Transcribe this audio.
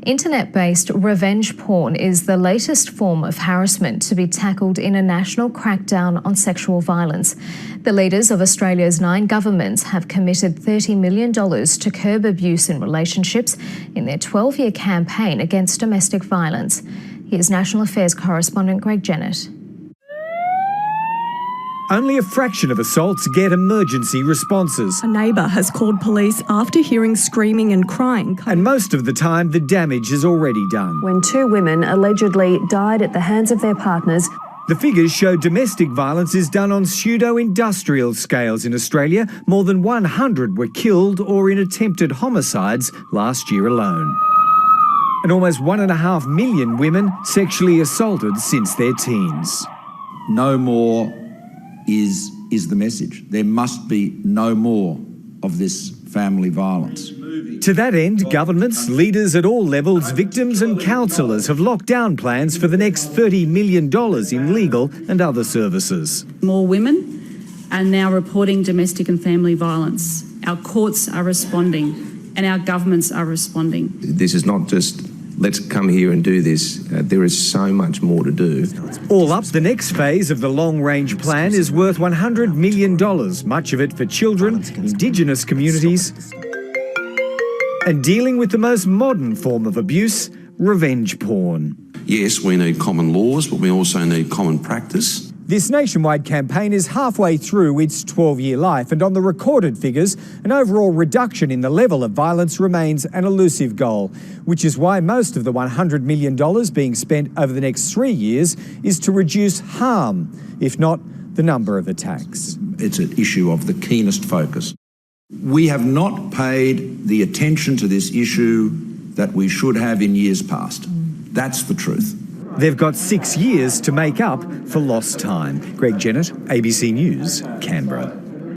Internet-based revenge porn is the latest form of harassment to be tackled in a national crackdown on sexual violence. The leaders of Australia's 9 governments have committed $30 million to curb abuse in relationships in their 12-year campaign against domestic violence. Here's National Affairs correspondent Greg Jennett. Only a fraction of assaults get emergency responses. A neighbour has called police after hearing screaming and crying. And most of the time, the damage is already done. When 2 women allegedly died at the hands of their partners. The figures show domestic violence is done on pseudo-industrial scales in Australia. More than 100 were killed or in attempted homicides last year alone. And almost 1.5 million women sexually assaulted since their teens. No more is the message. There must be no more of this family violence. To that end, governments, leaders at all levels, victims and counsellors have locked down plans for the next $30 million in legal and other services. More women are now reporting domestic and family violence. Our courts are responding and our governments are responding. This is not just let's come here and do this. There is so much more to do. All up, the next phase of the long-range plan is worth $100 million, much of it for children, Indigenous communities, and dealing with the most modern form of abuse, revenge porn. Yes, we need common laws, but we also need common practice. This nationwide campaign is halfway through its 12-year life, and on the recorded figures, an overall reduction in the level of violence remains an elusive goal, which is why most of the $100 million being spent over the next 3 years is to reduce harm, if not the number of attacks. It's an issue of the keenest focus. We have not paid the attention to this issue that we should have in years past. That's the truth. They've got 6 years to make up for lost time. Greg Jennett, ABC News, Canberra.